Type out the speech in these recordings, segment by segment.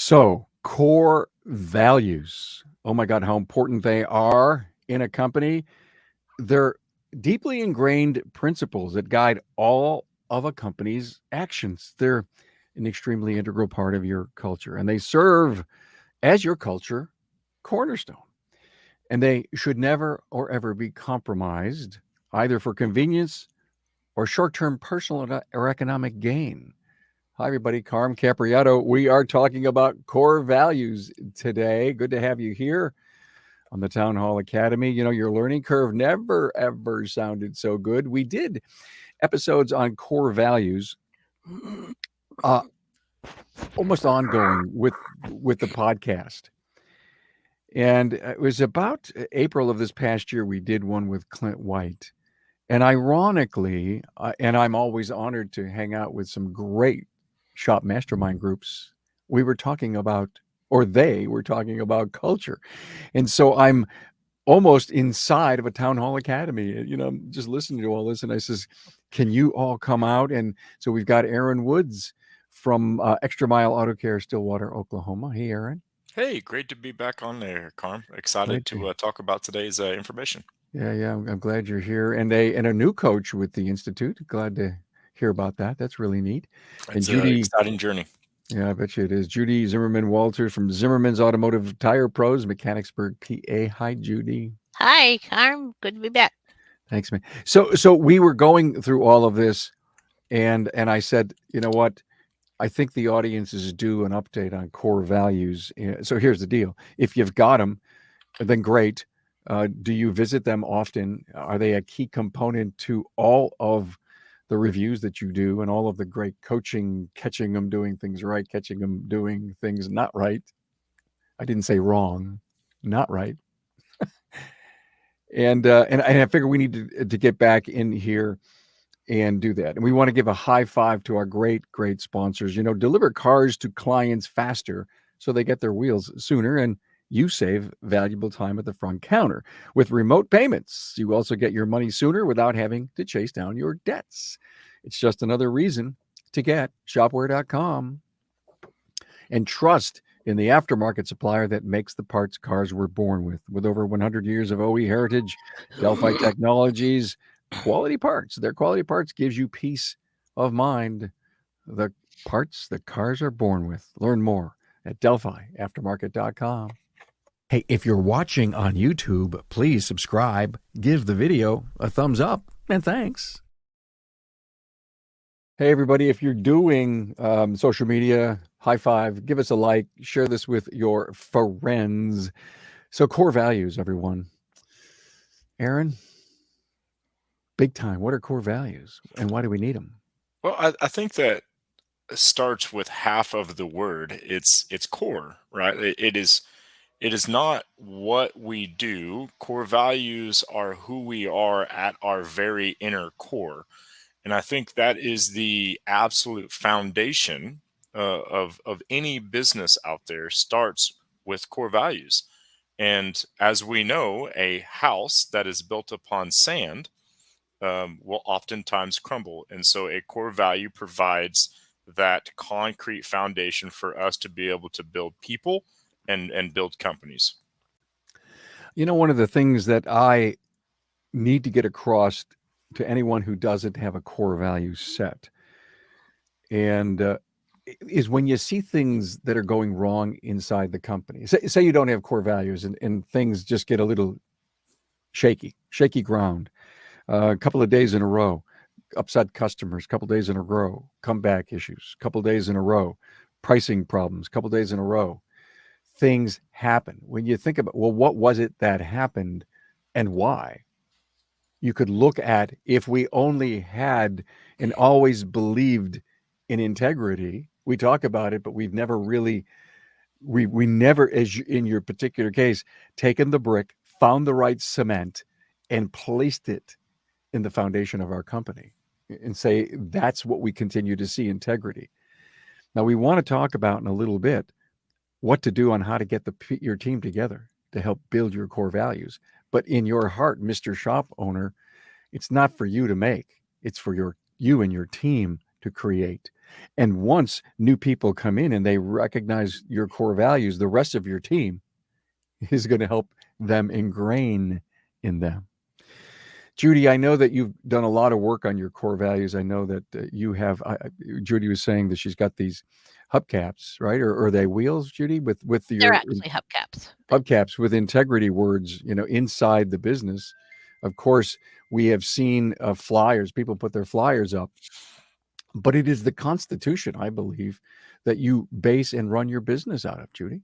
So, core values. Oh my God, how important they are in a company. They're deeply ingrained principles that guide all of a company's actions. They're an extremely integral part of your culture, and they serve as your culture cornerstone. And they should never or ever be compromised, either for convenience or short term personal or economic gain. Hi, everybody. Carm Capriato. We are talking about core values today. Good to have you here on the Town Hall Academy. You know, your learning curve never, ever sounded so good. We did episodes on core values, uh, almost ongoing with the podcast. And it was about April of this past year, we did one with Clint White. And ironically, and I'm always honored to hang out with some great shop mastermind groups, we were talking about, or they were talking about culture. And so I'm almost inside of a town hall academy, you know, just listening to all this. And I says, can you all come out? And so we've got Aaron Woods from Extra Mile Auto Care, Stillwater, Oklahoma. Hey, Aaron. Hey, great to be back on there, Carm. Excited Glad to talk about today's information. Yeah. I'm glad you're here. And a new coach with the Institute. Glad to hear about that. That's really neat. And It's an Judy, exciting journey. yeah, I bet you it is. Judy Zimmerman Walters from Zimmerman's Automotive Tire Pros, Mechanicsburg, PA. Hi, Judy. Hi, Carm. Good to be back. Thanks, man. So we were going through all of this, and I said, you know what? I think the audience is due an update on core values. So here's the deal: if you've got them, then great. Do you visit them often? Are they a key component to all of the reviews that you do and all of the great coaching, catching them doing things right, catching them doing things not right? I didn't say wrong, not right. And I figure we need to get back in here and do that. And we want to give a high five to our great sponsors. You know, deliver cars to clients faster so they get their wheels sooner, and you save valuable time at the front counter. With remote payments, you also get your money sooner without having to chase down your debts. It's just another reason to get shopware.com and trust in the aftermarket supplier that makes the parts cars were born with. With over 100 years of OE heritage, Delphi Technologies, quality parts. Their quality parts gives you peace of mind. The parts that cars are born with. Learn more at delphiaftermarket.com. Hey, if you're watching on YouTube, please subscribe, give the video a thumbs up, and thanks. Hey, everybody, if you're doing social media, high five, give us a like, share this with your friends. So, core values, everyone. Aaron, big time. What are core values and why do we need them? Well, I think that starts with half of the word. It's core, right? It is not what we do. Core values are who we are at our very inner core. And I think that is the absolute foundation of any business out there starts with core values. And as we know, a house that is built upon sand will oftentimes crumble. And so a core value provides that concrete foundation for us to be able to build people and build companies. You know, one of the things that I need to get across to anyone who doesn't have a core value set and is when you see things that are going wrong inside the company. Say you don't have core values and things just get a little shaky ground. A couple of days in a row, upset customers, couple days in a row, comeback issues, couple days in a row, pricing problems, couple days in a row. Things happen. When you think about, well, what was it that happened and why? You could look at if we only had and always believed in integrity. We talk about it, but we've never really, we never, in your particular case, taken the brick, found the right cement, and placed it in the foundation of our company and say that's what we continue to see, integrity. Now we want to talk about in a little bit what to do on how to get your team together to help build your core values. But in your heart, Mr. Shop Owner, it's not for you to make. It's for you and your team to create. And once new people come in and they recognize your core values, the rest of your team is going to help them ingrain in them. Judy, I know that you've done a lot of work on your core values. I know that you have. Judy was saying that she's got these hubcaps, right? Or are they wheels, Judy, with They're your actually hubcaps. hubcaps with integrity words, inside the business. Of course, we have seen flyers. People put their flyers up, but it is the Constitution, I believe, that you base and run your business out of, Judy.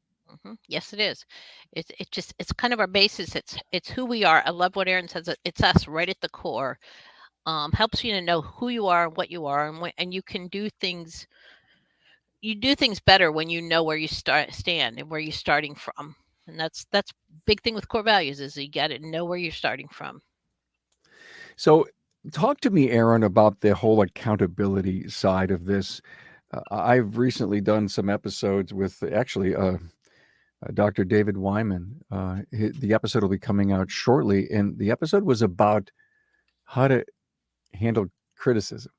Yes, it is. It's kind of our basis. It's who we are. I love what Aaron says. It's us right at the core. Helps you to know who you are and what you are, and you can do things. You do things better when you know where you stand and where you're starting from. And that's big thing with core values is you got to know where you're starting from. So, talk to me, Aaron, about the whole accountability side of this. I've recently done some episodes with actually Dr. David Wyman. The episode will be coming out shortly, and the episode was about how to handle criticism.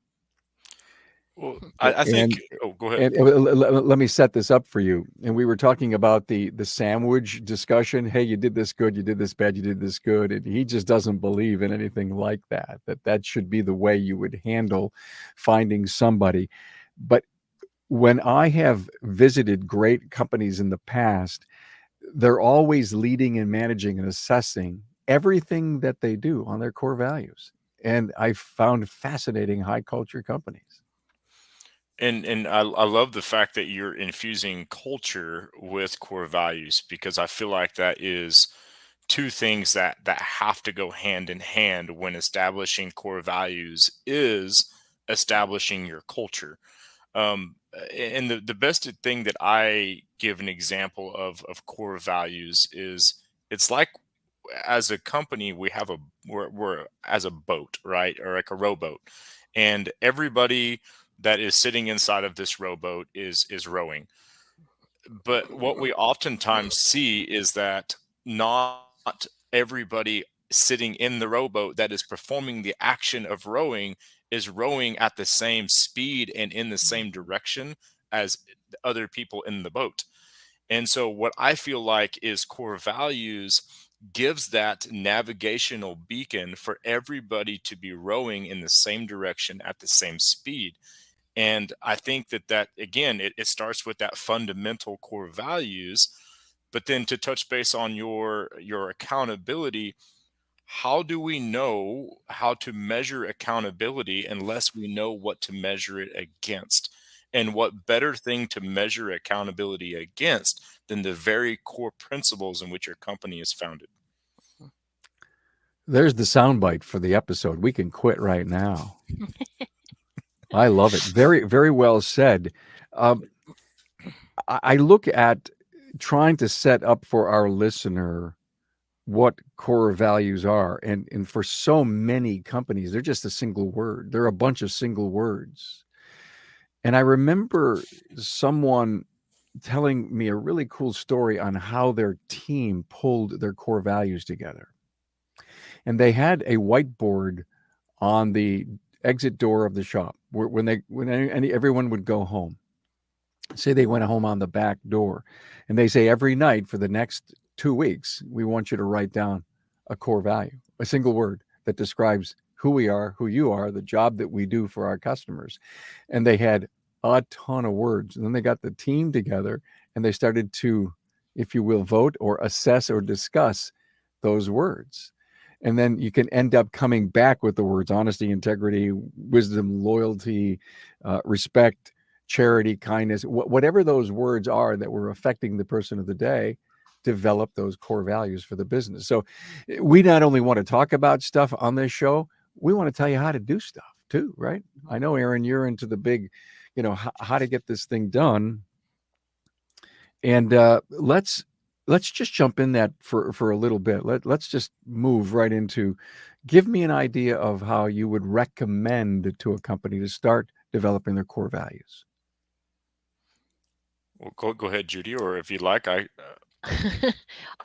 Well, I And think. Oh, go ahead. and let me set this up for you. And we were talking about the sandwich discussion. Hey, you did this good, you did this bad, you did this good, and he just doesn't believe in anything like that. That should be the way you would handle finding somebody. But when I have visited great companies in the past, they're always leading and managing and assessing everything that they do on their core values. And I found fascinating high culture companies. And I love the fact that you're infusing culture with core values, because I feel like that is two things that have to go hand in hand when establishing core values is establishing your culture. And the best thing that I give an example of core values is, it's like, as a company we have we're as a boat, right, or like a rowboat, and everybody that is sitting inside of this rowboat is rowing. But what we oftentimes see is that not everybody sitting in the rowboat that is performing the action of rowing is rowing at the same speed and in the same direction as the other people in the boat. And so, what I feel like is core values gives that navigational beacon for everybody to be rowing in the same direction at the same speed. And I think that again, it starts with that fundamental core values. But then, to touch base on your accountability, how do we know how to measure accountability unless we know what to measure it against? And what better thing to measure accountability against than the very core principles in which your company is founded? There's the soundbite for the episode. We can quit right now. I love it. Very, very well said. Um, I look at trying to set up for our listener what core values are. And for so many companies, they're just a single word. They're a bunch of single words. And I remember someone telling me a really cool story on how their team pulled their core values together. And they had a whiteboard on the exit door of the shop everyone would go home. Say they went home on the back door, and they say every night for the next 2 weeks, we want you to write down a core value, a single word that describes who we are, who you are, the job that we do for our customers. And they had a ton of words. And then they got the team together and they started to, if you will, vote or assess or discuss those words. And then you can end up coming back with the words honesty, integrity, wisdom, loyalty, respect, charity, kindness, whatever those words are that were affecting the person of the day, develop those core values for the business. So we not only want to talk about stuff on this show, we want to tell you how to do stuff too, right? I know, Aaron, you're into the big, how to get this thing done. And let's just jump in that for a little bit. Let's just move right into, give me an idea of how you would recommend to a company to start developing their core values. Well, go ahead, Judy, or if you'd like, I.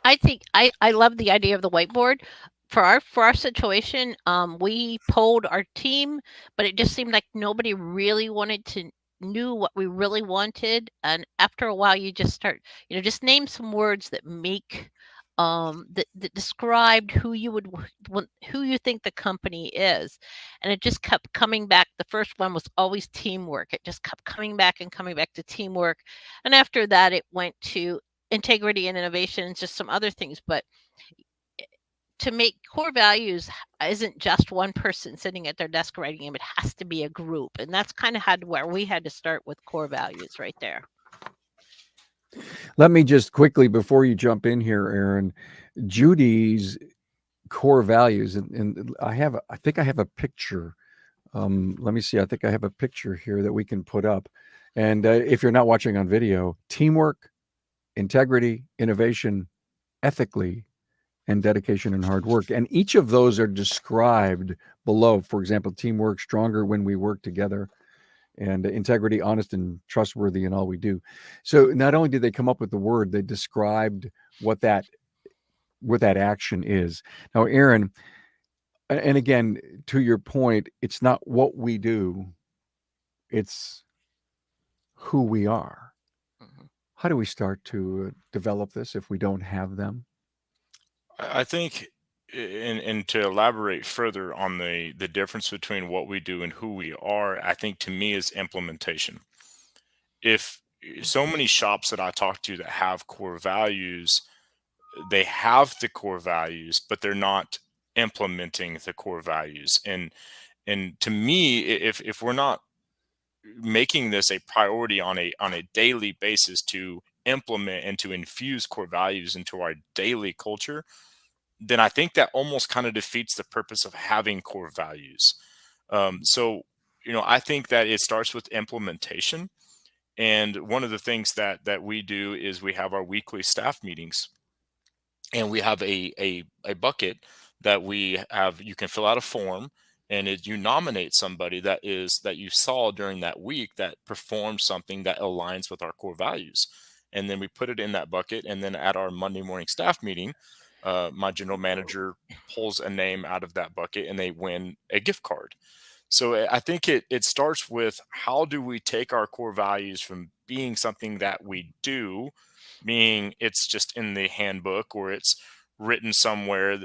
I think I love the idea of the whiteboard. For our situation, we polled our team, but it just seemed like nobody really wanted knew what we really wanted, and after a while you just start, just name some words that make that described who you would who you think the company is. And it just kept coming back. The first one was always teamwork. It just kept coming back and coming back to teamwork. And after that it went to integrity and innovation and just some other things. But to make core values isn't just one person sitting at their desk writing them. It has to be a group. And that's kind of where we had to start with core values right there. Let me just quickly, before you jump in here, Aaron, Judy's core values, and I think I have a picture. Let me see. I think I have a picture here that we can put up. And if you're not watching on video, teamwork, integrity, innovation, ethically, and dedication and hard work. And each of those are described below. For example, teamwork, stronger when we work together, and integrity, honest and trustworthy in all we do. So not only did they come up with the word, they described what that action is. Now, Aaron, and again, to your point, it's not what we do, it's who we are. Mm-hmm. How do we start to develop this if we don't have them? I think, and to elaborate further on the difference between what we do and who we are, I think to me is implementation. If so many shops that I talk to that have core values, they have the core values, but they're not implementing the core values. And to me, if we're not making this a priority on a daily basis to implement and to infuse core values into our daily culture, then I think that almost kind of defeats the purpose of having core values. So, I think that it starts with implementation. And one of the things that we do is we have our weekly staff meetings, and we have a bucket that we have. You can fill out a form, and you nominate somebody that you saw during that week that performed something that aligns with our core values, and then we put it in that bucket. And then at our Monday morning staff meeting, my general manager pulls a name out of that bucket, and they win a gift card. So I think it starts with, how do we take our core values from being something that we do, meaning it's just in the handbook or it's written somewhere,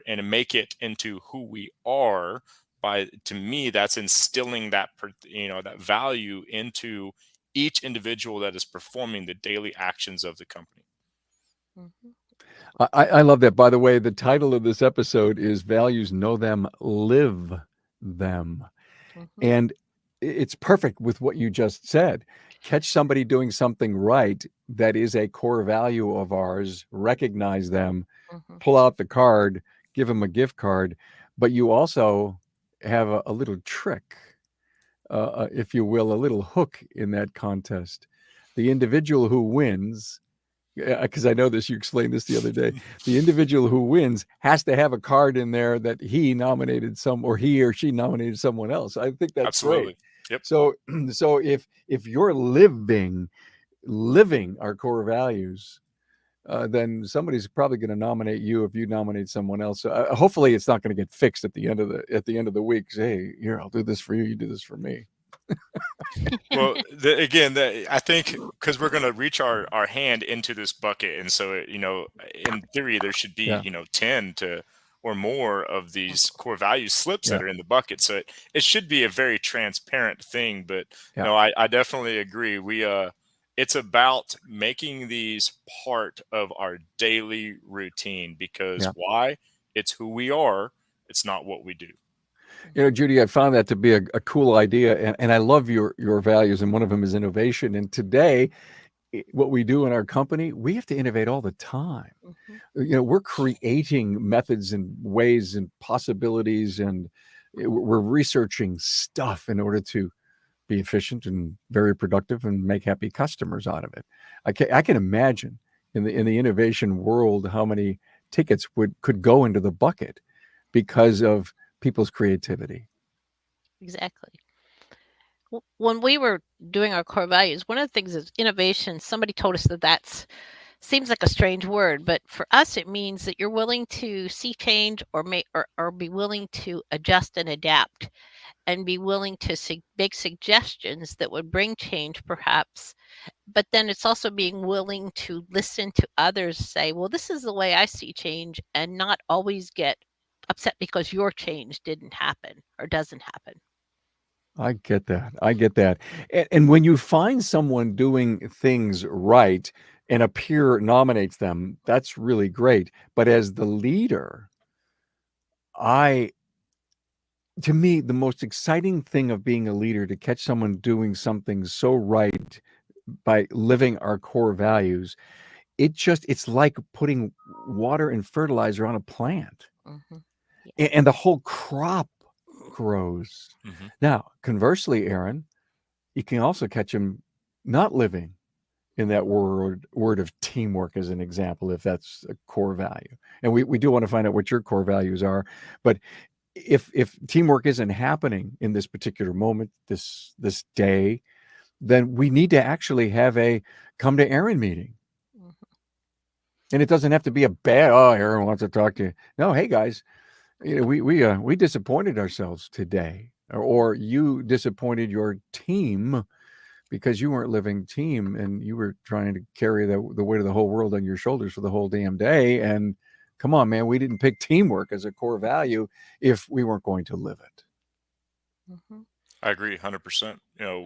and make it into who we are. To me, that's instilling that that value into each individual that is performing the daily actions of the company. Mm-hmm. I love that. By the way, the title of this episode is Values, Know Them, Live Them. Mm-hmm. And it's perfect with what you just said. Catch somebody doing something right that is a core value of ours, recognize them, Mm-hmm. pull out the card, give them a gift card. But you also have a little trick, if you will, a little hook in that contest. The individual who wins, because I know this, you explained this the other day, the individual who wins has to have a card in there that he or she nominated someone else. I think that's Absolutely. great. Yep. So if you're living our core values, then somebody's probably going to nominate you if you nominate someone else. So hopefully it's not going to get fixed at the end of the week. Say, hey, here, I'll do this for you. You do this for me. Well, I think because we're going to reach our hand into this bucket, and so in theory there should be 10 to or more of these core value slips that are in the bucket. So it should be a very transparent thing. But no, I definitely agree. It's about making these part of our daily routine, because why? It's who we are. It's not what we do. Judy, I found that to be a cool idea, and I love your values, and one of them is innovation. And today, what we do in our company, we have to innovate all the time. Mm-hmm. We're creating methods and ways and possibilities, and we're researching stuff in order to be efficient and very productive and make happy customers out of it. I can imagine in the innovation world how many tickets could go into the bucket because of people's creativity. Exactly. When we were doing our core values, one of the things is innovation. Somebody told us that seems like a strange word, but for us it means that you're willing to see change or be willing to adjust and adapt. and be willing to make suggestions that would bring change, perhaps. But then it's also being willing to listen to others say, well, this is the way I see change, and not always get upset because your change didn't happen or doesn't happen. I get that. I get that. And when you find someone doing things right and a peer nominates them, that's really great. But as the leader, I to me, the most exciting thing of being a leader to catch someone doing something so right by living our core values, it's like putting water and fertilizer on a plant. Hmm. And the whole crop grows. Mm-hmm. Now, conversely, Aaron, you can also catch them not living in that word of teamwork as an example, if that's a core value. And we do want to find out what your core values are. But if teamwork isn't happening in this particular moment, this day, then we need to actually have a come to Aaron meeting. Hmm. And it doesn't have to be a bad, oh, Aaron wants to talk to you. No, hey guys, we disappointed ourselves today, or you disappointed your team because you weren't living team and you were trying to carry the weight of the whole world on your shoulders for the whole damn day. And come on, man, we didn't pick teamwork as a core value if we weren't going to live it. Hmm. I agree 100%.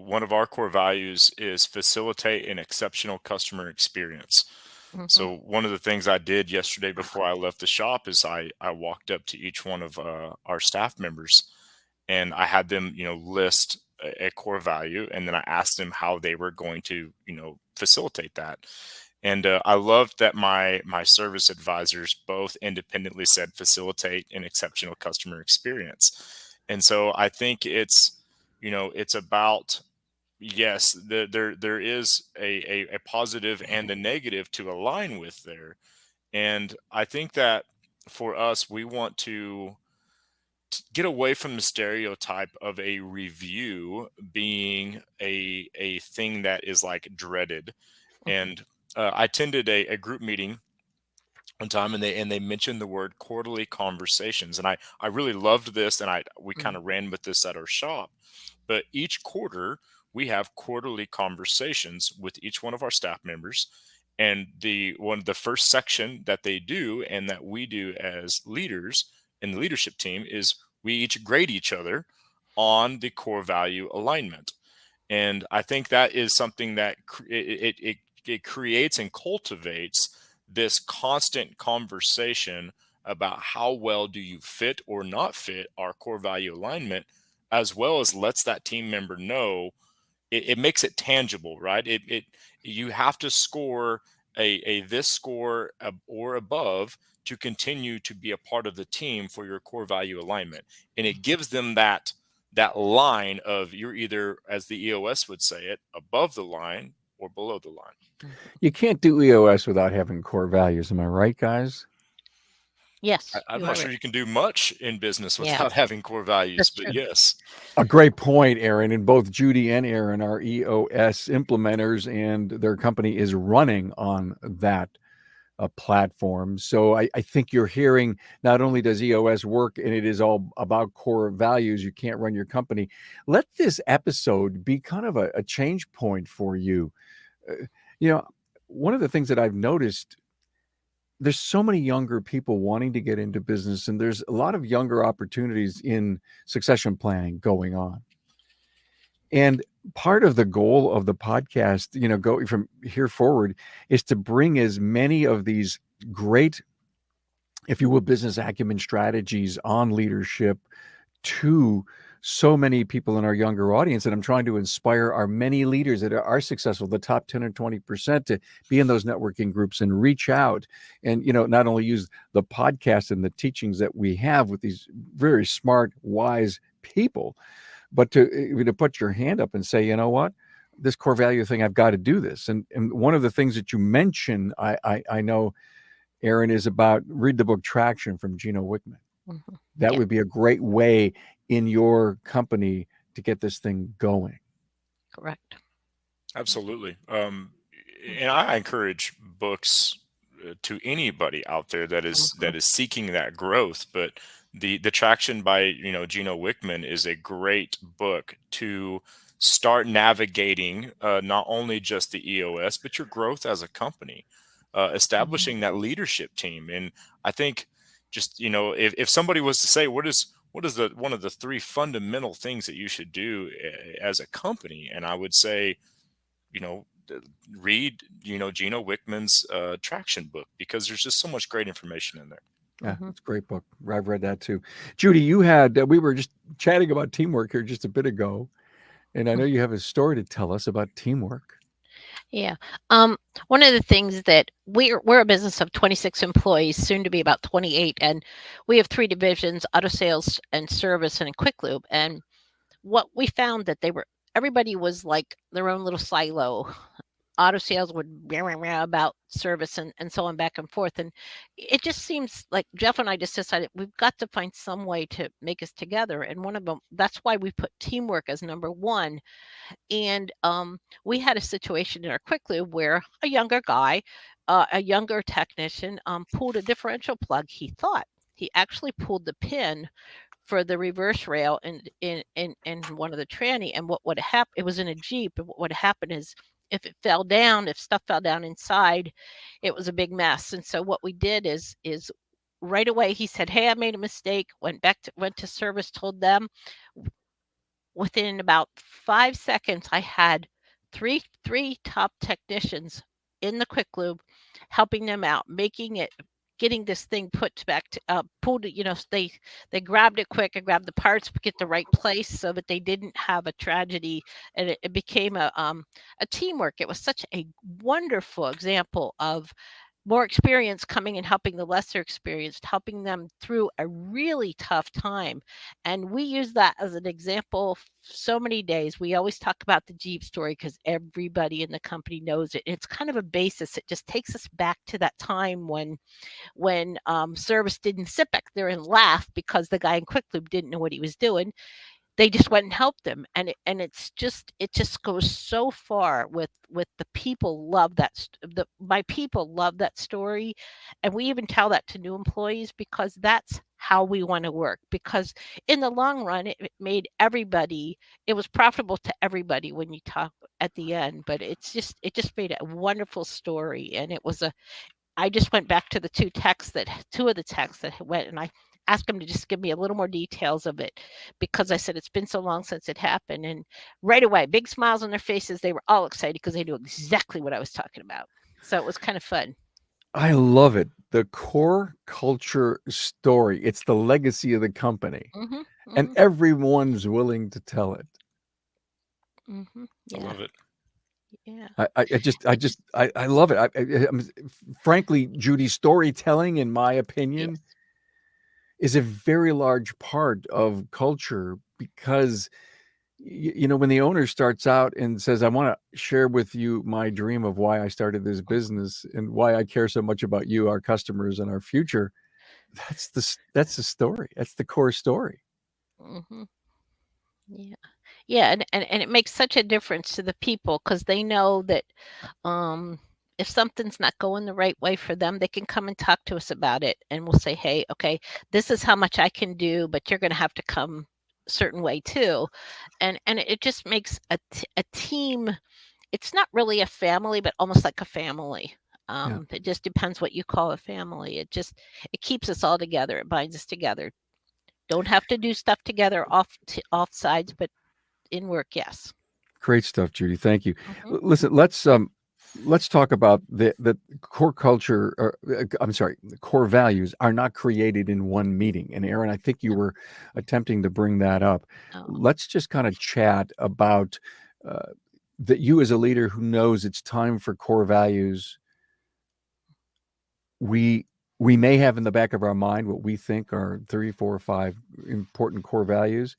One of our core values is facilitate an exceptional customer experience. Hmm. So one of the things I did yesterday before I left the shop is I walked up to each one of our staff members, and I had them, list a core value, and then I asked them how they were going to, facilitate that. And I loved that my service advisors both independently said facilitate an exceptional customer experience. And so I think it's about, yes, there is a positive and a negative to align with there. And I think that for us, we want to get away from the stereotype of a review being a thing that is like dreaded. And I attended a group meeting one time, and they mentioned the word quarterly conversations, and I really loved this, and we kind of ran with this at our shop. But each quarter we have quarterly conversations with each one of our staff members, and the first section that they do and that we do as leaders in the leadership team is we each grade each other on the core value alignment. And I think that is something that it creates and cultivates this constant conversation about how well do you fit or not fit our core value alignment, as well as lets that team member know. It makes it tangible, right? It you have to score a this score or above to continue to be a part of the team for your core value alignment, and it gives them that line of you're either, as the EOS would say it, above the line or below the line. You can't do EOS without having core values. Am I right, guys? Yes, I'm you not are sure right. you can do much in business Yeah, without having core values, that's but true. yes. A great point, Aaron. And both Judy and Aaron are EOS implementers, and their company is running on that platform. So I think you're hearing not only does EOS work and it is all about core values, you can't run your company. Let this episode be kind of a change point for you. Uh, you know, one of the things that I've noticed, there's so many younger people wanting to get into business, and there's a lot of younger opportunities in succession planning going on. And part of the goal of the podcast, going from here forward, is to bring as many of these great, if you will, business acumen strategies on leadership to so many people in our younger audience. And I'm trying to inspire our many leaders that are successful, the top 10 or 20%, to be in those networking groups and reach out and, not only use the podcast and the teachings that we have with these very smart, wise people, but to put your hand up and say, you know what, this core value thing, I've got to do this. And one of the things that you mentioned, I know, Aaron, is about read the book Traction from Gino Wickman. Mhm. That Yeah, would be a great way in your company to get this thing going. correct. Absolutely. And I encourage books to anybody out there that is Mhm. seeking that growth. But The Traction by Gino Wickman is a great book to start navigating not only just the EOS but your growth as a company, establishing that leadership team. And I think just if somebody was to say what is the one of the three fundamental things that you should do as a company, and I would say read Gino Wickman's Traction book, because there's just so much great information in there. Yeah, it's a great book. I've read that too. Judy, you had we were just chatting about teamwork here just a bit ago, and I know you have a story to tell us about teamwork. Yeah. One of the things that we're a business of 26 employees, soon to be about 28, and we have three divisions: auto sales and service and quick lube. And what we found that everybody was like their own little silo. Auto sales would rah about service and so on, back and forth. And it just seems like Jeff and I just decided we've got to find some way to make us together. And one of them, that's why we put teamwork as number one. And we had a situation in our quick lube where a younger guy, a younger technician, pulled a differential plug. He thought he actually pulled the pin for the reverse rail in one of the tranny. And what would happen? It was in a Jeep. And what would happen is, if stuff fell down inside, it was a big mess. And so what we did is right away he said, "Hey, I made a mistake." Went to service, told them. Within about 5 seconds, I had three top technicians in the quick lube helping them out, getting this thing put back to pulled it. They grabbed it quick and grabbed the parts, get the right place so that they didn't have a tragedy, and it became a teamwork. It was such a wonderful example of more experience coming and helping the lesser experienced, helping them through a really tough time. And we use that as an example so many days. We always talk about the Jeep story because everybody in the company knows it. It's kind of a basis. It just takes us back to that time when service didn't sit back there and laugh because the guy in Quick Lube didn't know what he was doing. They just went and helped them, and it just goes so far with the people love that. My people love that story, and we even tell that to new employees because that's how we want to work. Because in the long run, it made everybody. It was profitable to everybody when you talk at the end. But it just made a wonderful story, and it was a. I just went back to the two of the texts that went, and I asked them to just give me a little more details of it, because I said it's been so long since it happened. And right away, big smiles on their faces. They were all excited because they knew exactly what I was talking about. So it was kind of fun. I love it. The core culture story. It's the legacy of the company, and everyone's willing to tell it. Yeah. I love it. Yeah. I love it. Frankly, Judy, storytelling, in my opinion, is a very large part of culture, because when the owner starts out and says, "I want to share with you my dream of why I started this business and why I care so much about you, our customers, and our future," that's the story. That's the core story. Yeah, and it makes such a difference to the people, because they know that if something's not going the right way for them, they can come and talk to us about it, and we'll say, "Hey, okay, this is how much I can do, but you're going to have to come a certain way too." And it just makes a team. It's not really a family, but almost like a family. It just depends what you call a family. It keeps us all together. It binds us together. Don't have to do stuff together off sides, but in work, yes. Great stuff, Judy. Thank you. Listen, let's talk about the core culture. I'm sorry, the core values are not created in one meeting. And Aaron, I think you were attempting to bring that up. Let's just kind of chat about that. You, as a leader who knows it's time for core values, we may have in the back of our mind what we think are 3, 4, or 5 important core values,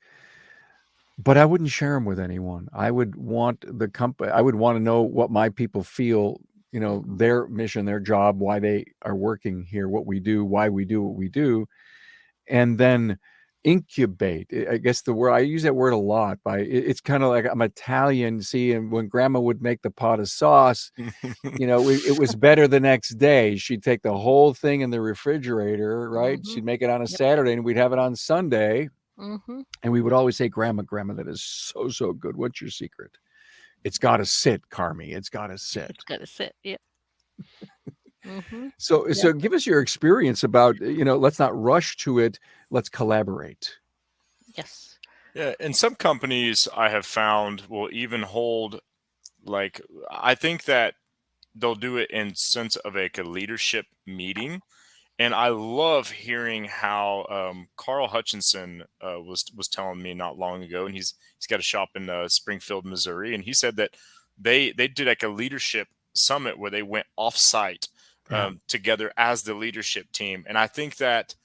but I wouldn't share them with anyone. I would want I would want to know what my people feel, their mission, their job, why they are working here, what we do, why we do what we do. And then incubate. I guess the word I use that word a lot. It's kind of like I'm Italian. See, and when Grandma would make the pot of sauce, it was better the next day. She'd take the whole thing in the refrigerator, right? Mm-hmm. She'd make it on a Yep. Saturday, and we'd have it on Sunday. Mm-hmm. And we would always say, Grandma, that is so good. What's your secret? It's got to sit, Carmi. It's got to sit. It's got to sit. Yeah. Mm-hmm. So give us your experience about, let's not rush to it. Let's collaborate. Yes. Yeah, and some companies I have found will even hold, like, I think that they'll do it in sense of like a leadership meeting. And I love hearing how Carl Hutchinson was telling me not long ago, and he's got a shop in Springfield, Missouri, and he said that they did like a leadership summit where they went off site together as the leadership team. And I think that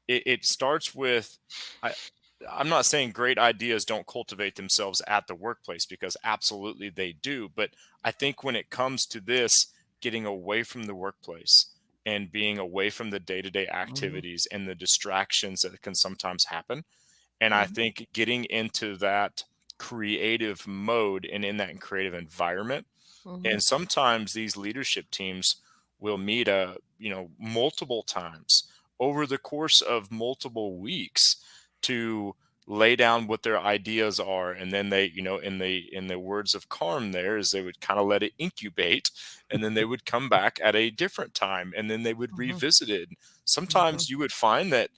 it starts with, I'm not saying great ideas don't cultivate themselves at the workplace, because absolutely they do. But I think when it comes to this, getting away from the workplace and being away from the day-to-day activities and the distractions that can sometimes happen. And I think getting into that creative mode and in that creative environment. And sometimes these leadership teams will meet multiple times over the course of multiple weeks to lay down what their ideas are, and then they, in the words of Carm there, is they would kind of let it incubate, and then they would come back at a different time, and then they would revisit it. Sometimes you would find that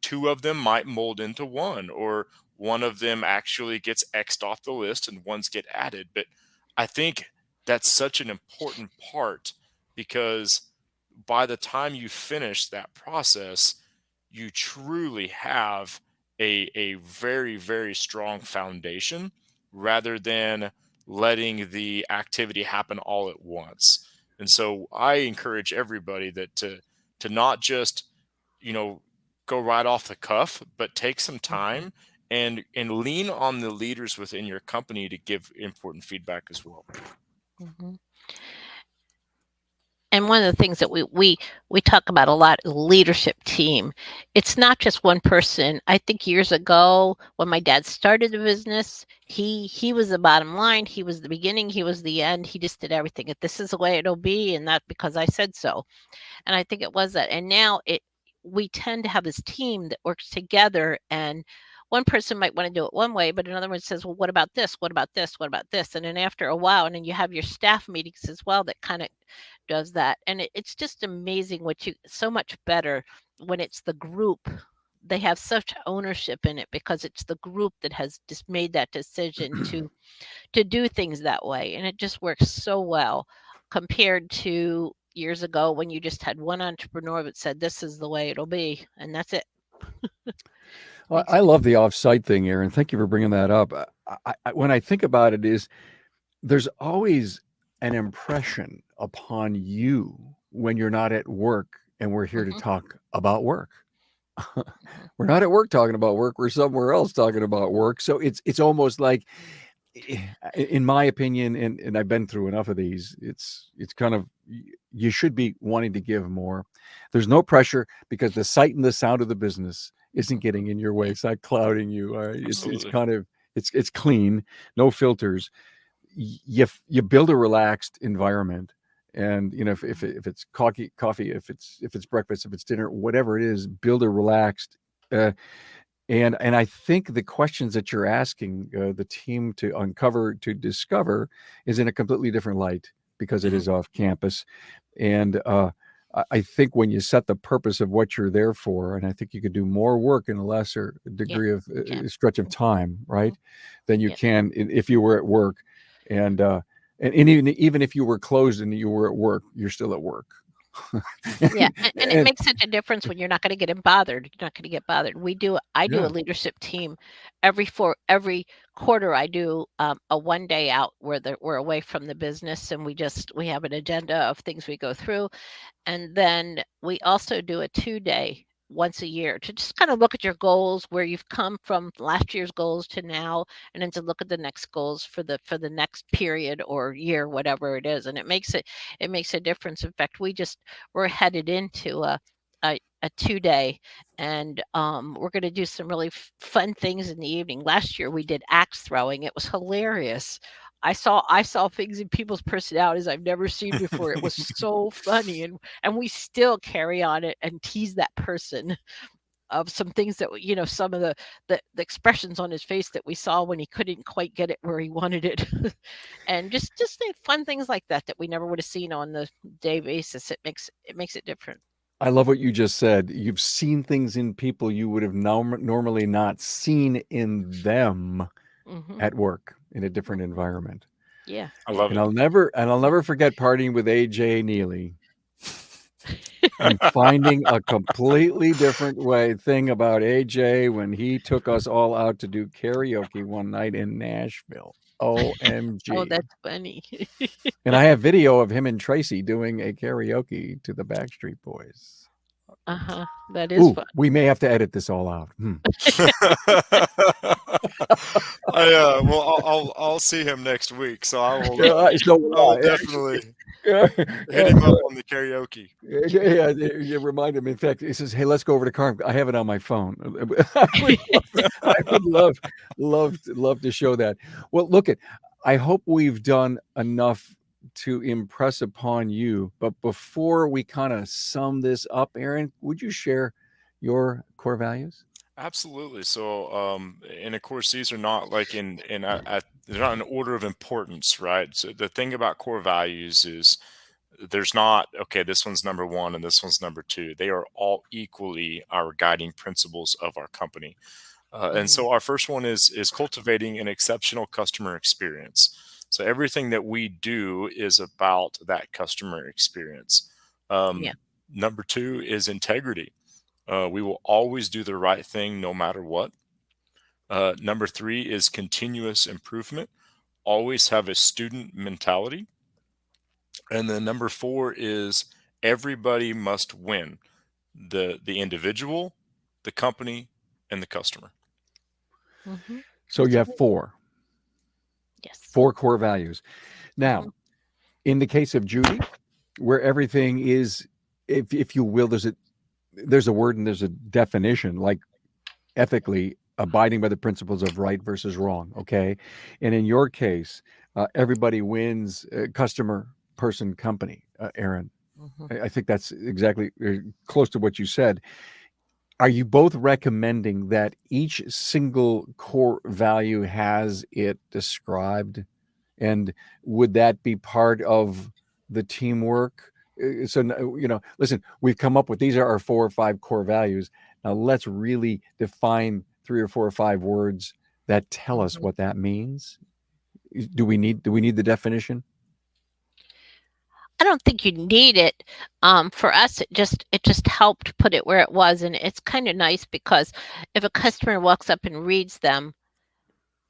two of them might mold into one, or one of them actually gets X'd off the list and ones get added. But I think that's such an important part, because by the time you finish that process, you truly have a very, very strong foundation, rather than letting the activity happen all at once. And so I encourage everybody that to not just, go right off the cuff, but take some time and lean on the leaders within your company to give important feedback as well. Mm-hmm. And one of the things that we talk about a lot is leadership team. It's not just one person. I think years ago, when my dad started the business, he was the bottom line. He was the beginning. He was the end. He just did everything. If this is the way it'll be, and not because I said so. And I think it was that. And now we tend to have this team that works together, and one person might want to do it one way, but another one says, well, what about this? What about this? What about this? And then after a while, and then you have your staff meetings as well that kind of does that. And it's just amazing so much better when it's the group. They have such ownership in it, because it's the group that has just made that decision to do things that way. And it just works so well compared to years ago when you just had one entrepreneur that said, this is the way it'll be, and that's it. Well, I love the off-site thing, Aaron. Thank you for bringing that up. When I think about it, there's always an impression upon you when you're not at work, and we're here to talk about work. We're not at work talking about work. We're somewhere else talking about work. So it's almost like, in my opinion, and I've been through enough of these, it's kind of, you should be wanting to give more. There's no pressure, because the sight and the sound of the business isn't getting in your way. It's not clouding you. All right. It's kind of, it's clean, no filters. You build a relaxed environment, and if it's coffee, if it's breakfast, if it's dinner, whatever it is, build a relaxed. And I think the questions that you're asking the team to uncover, to discover, is in a completely different light, because it is off campus. And I think when you set the purpose of what you're there for, and I think you could do more work in a lesser degree of stretch of time, right, than you can if you were at work. And even if you were closed and you were at work, you're still at work. Yeah, and it makes such a difference when you're not going to get bothered. You're not going to get bothered. I do a leadership team every quarter. I do a one day out where we're away from the business, and we have an agenda of things we go through, and then we also do a 2-day once a year to just kind of look at your goals, where you've come from last year's goals to now, and then to look at the next goals for the next period or year, whatever it is. And it makes a difference. In fact, we're headed into a 2-day, and we're going to do some really fun things in the evening. Last year we did axe throwing. It was hilarious. I saw things in people's personalities I've never seen before. It was so funny, and we still carry on it and tease that person of some things that some of the expressions on his face that we saw when he couldn't quite get it where he wanted it. And just the fun things like that that we never would have seen on the day basis. It makes it different. I love what you just said. You've seen things in people you would have normally not seen in them Hmm. at work in a different environment. Yeah. I love And it. I'll never forget partying with AJ Neely and finding a completely different thing about AJ when he took us all out to do karaoke one night in Nashville. Oh, OMG. that's funny. And I have video of him and Tracy doing a karaoke to the Backstreet Boys. Uh-huh. That is Ooh, fun. we may have to edit this all out. I'll see him next week, so I will. So I will definitely hit him up on the karaoke. Yeah, you remind him. In fact, he says, "Hey, let's go over to car. I have it on my phone." I would love to show that. Well, look I hope we've done enough to impress upon you. But before we kind of sum this up, Aaron, would you share your core values? Absolutely. So, and of course, these are not like they're not in order of importance, right? So the thing about core values is there's not, okay, this one's number one and this one's number two. They are all equally our guiding principles of our company. And so our first one is cultivating an exceptional customer experience. So everything that we do is about that customer experience. Yeah. Number two is integrity. We will always do the right thing no matter what. Number three is continuous improvement. Always have a student mentality. And then number four is everybody must win. The individual, the company, and the customer. Mm-hmm. So you have four Yes. core values. Now, in the case of Judy, where everything is, if you will, there's a word and there's a definition, like ethically abiding by the principles of right versus wrong. Okay, and in your case, everybody wins. Customer, person, company. Aaron, I think that's exactly close to what you said. Are you both recommending that each single core value has it described? And would that be part of the teamwork? So, listen, we've come up with these are our 4 or 5 core values. Now let's really define 3 or 4 or 5 words that tell us what that means. Do we need the definition? I don't think you need it. For us, it just helped put it where it was, and it's kind of nice because if a customer walks up and reads them,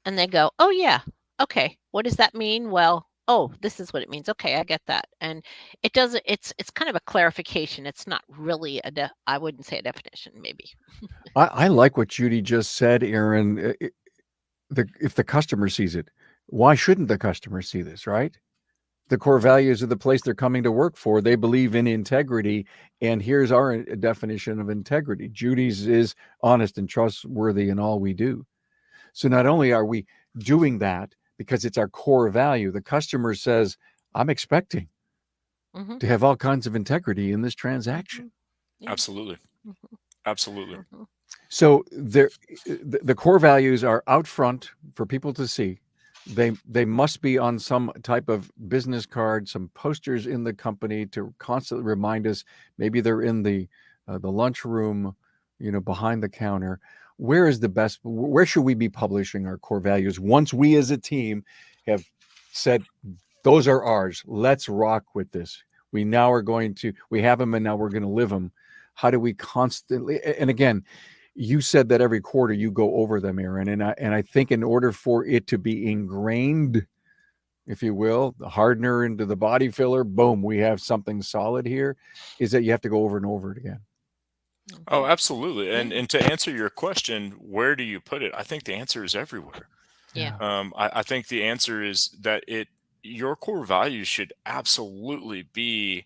and they go, "Oh yeah, okay, what does that mean?" Well, oh, this is what it means. Okay, I get that, and it doesn't. It's kind of a clarification. It's not really I wouldn't say a definition, maybe. I like what Judy just said, Aaron. If the customer sees it, why shouldn't the customer see this, right? The core values of the place they're coming to work for. They believe in integrity. And here's our definition of integrity. Judy's is honest and trustworthy in all we do. So not only are we doing that because it's our core value, the customer says, I'm expecting to have all kinds of integrity in this transaction. Yeah. Absolutely. Absolutely. So the core values are out front for people to see. They must be on some type of business card, some posters in the company to constantly remind us. Maybe they're in the lunchroom, behind the counter. Where is the best? Where should we be publishing our core values once we as a team have said those are ours? Let's rock with this. We have them, and now we're going to live them. How do we constantly? And again, you said that every quarter you go over them, Aaron, and I think in order for it to be ingrained, if you will, the hardener into the body filler, boom, we have something solid here, is that you have to go over and over it again. Oh, absolutely. And to answer your question, where do you put it? I think the answer is everywhere. Yeah. I think the answer is that your core values should absolutely be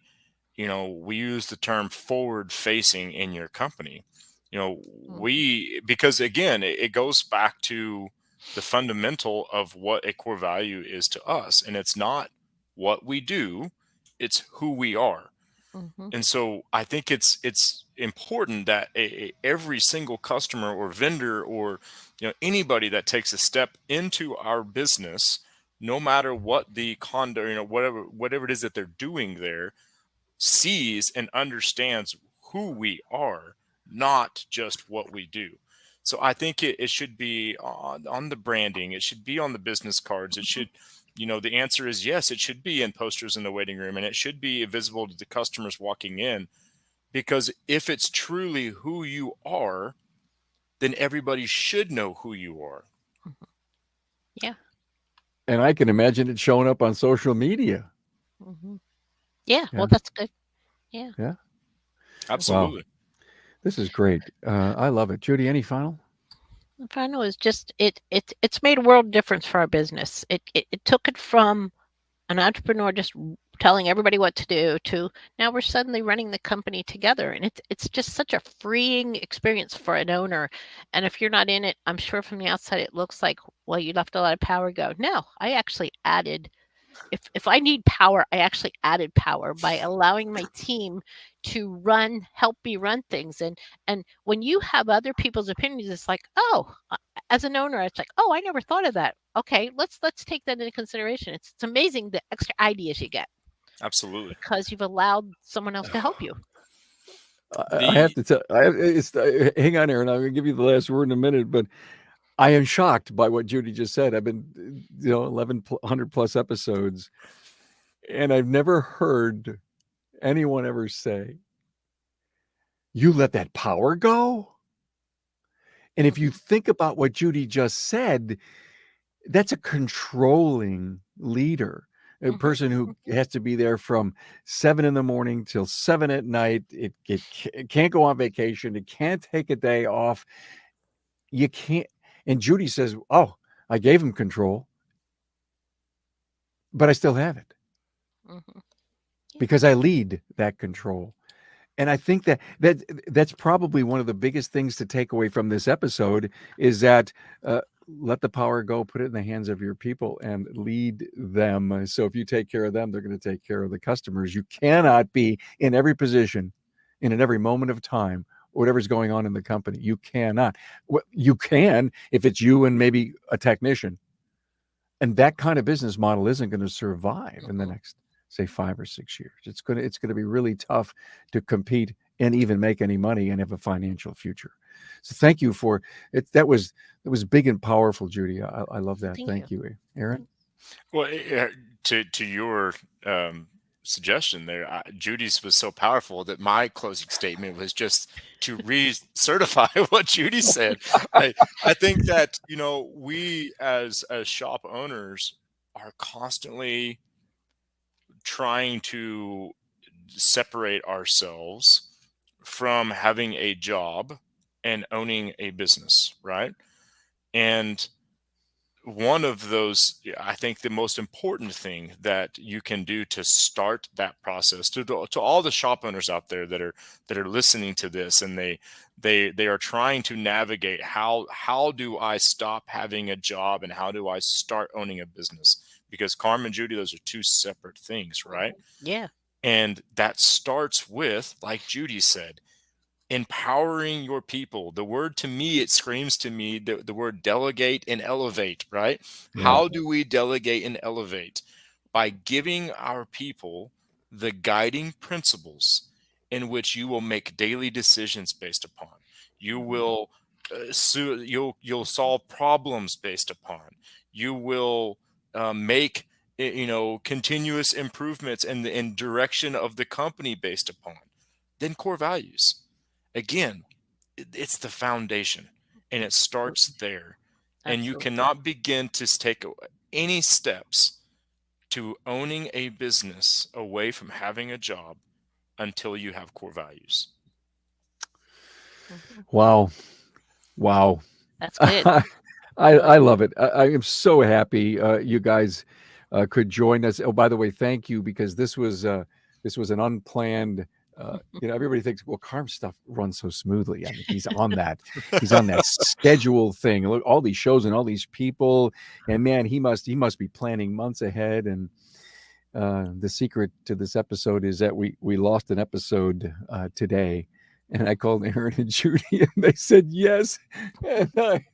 we use the term forward facing in your company. Mhm. Because again, it goes back to the fundamental of what a core value is to us. And it's not what we do, it's who we are. Mhm. And so I think it's important that every single customer or vendor or anybody that takes a step into our business, no matter what the condo, whatever it is that they're doing there, sees and understands who we are, not just what we do. So I think it should be on the branding. It should be on the business cards. It should, the answer is yes, it should be in posters in the waiting room, and it should be visible to the customers walking in. Because if it's truly who you are, then everybody should know who you are. Mhm. Yeah. And I can imagine it showing up on social media. Mhm. Yeah. Well, Yeah. that's good. Yeah. Yeah. Wow. Absolutely. This is great. I love it. Judy, any final? The final is just it's made a world difference for our business. It took it from an entrepreneur just telling everybody what to do to now we're suddenly running the company together, and it's just such a freeing experience for an owner. And if you're not in it, I'm sure from the outside it looks like, well, you left a lot of power go. No, I actually added, if I need power, I actually added power by allowing my team to help me run things. And when you have other people's opinions, it's like, oh, as an owner, it's like, oh, I never thought of that. Okay, let's take that into consideration. It's amazing the extra ideas you get Absolutely. because you've allowed someone else to help you. I have The to tell. Hang on, Aaron. I'm going to give you the last word in a minute, but I am shocked by what Judy just said. I've been, 1,100 plus episodes, and I've never heard anyone ever say, "You let that power go." And if you Mhm. think about what Judy just said, that's a controlling leader, a Mhm. person who has to be there from 7 in the morning till 7 at night. It can't go on vacation. It can't take a day off. You can't. And Judy says, "Oh, I gave him control, but I still have it Mhm. Yeah. because I lead that control." And I think that's probably one of the biggest things to take away from this episode is that let the power go, put it in the hands of your people, and lead them. So if you take care of them, they're going to take care of the customers. You cannot be in every position, and in every moment of time, whatever's going on in the company. You cannot. You can if it's you and maybe a technician, and that kind of business model isn't going to survive in the Mhm. next, say, 5 or 6 years. It's going to be really tough to compete and even make any money and have a financial future. So thank you for it. That was big and powerful, Judy. I love that. Thank you. Thank you, Aaron. Well, to your suggestion there, Judy's was so powerful that my closing statement was just to re-certify what Judy said. I think that we as shop owners are constantly trying to separate ourselves from having a job and owning a business, right? And one of those, I think the most important thing that you can do to start that process, to all the shop owners out there that are listening to this, and they are trying to navigate how do I stop having a job and how do I start owning a business? Because Carmen, Judy, those are two separate things, right? Mhm. Yeah. And that starts with, like Judy said, empowering your people. The word, to me, it screams to me the word delegate and elevate, right? Yeah. How do we delegate and elevate? By giving our people the guiding principles in which you will make daily decisions based upon. You Mhm. will you'll solve problems based upon. You will make continuous improvements in direction of the company based upon. Then core values. Again, it's the foundation, and it starts there. And you Absolutely. cannot begin to take any steps to owning a business away from having a job until you have core values. Mhm. Wow. Wow. That's good. I I like I love it. I am so happy you guys could join us. Oh, by the way, thank you because this This was an unplanned. Everybody thinks, well, Carm's stuff runs so smoothly. I mean, he's on that schedule thing. Look, all these shows and all these people, and man, he must be planning months ahead. And the secret to this episode is that we lost an episode today, and I called Aaron and Judy, and they said yes, and I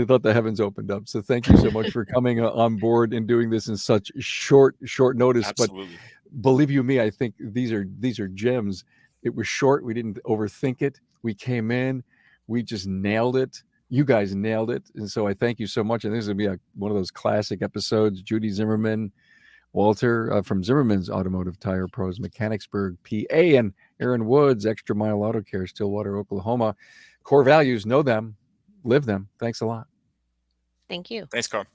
thought the heavens opened up. So thank you so much for coming on board and doing this in such short notice. Absolutely. But believe you me, I think these are gems. It was short. We didn't overthink it. We came in. We just nailed it. You guys nailed it. And so I thank you so much. And this is going to be one of those classic episodes. Judy Zimmerman, Walter from Zimmerman's Automotive Tire Pros, Mechanicsburg, PA, and Aaron Woods, Extra Mile Auto Care, Stillwater, Oklahoma. Core values, know them, live them. Thanks a lot. Thank you. Thanks, Carm.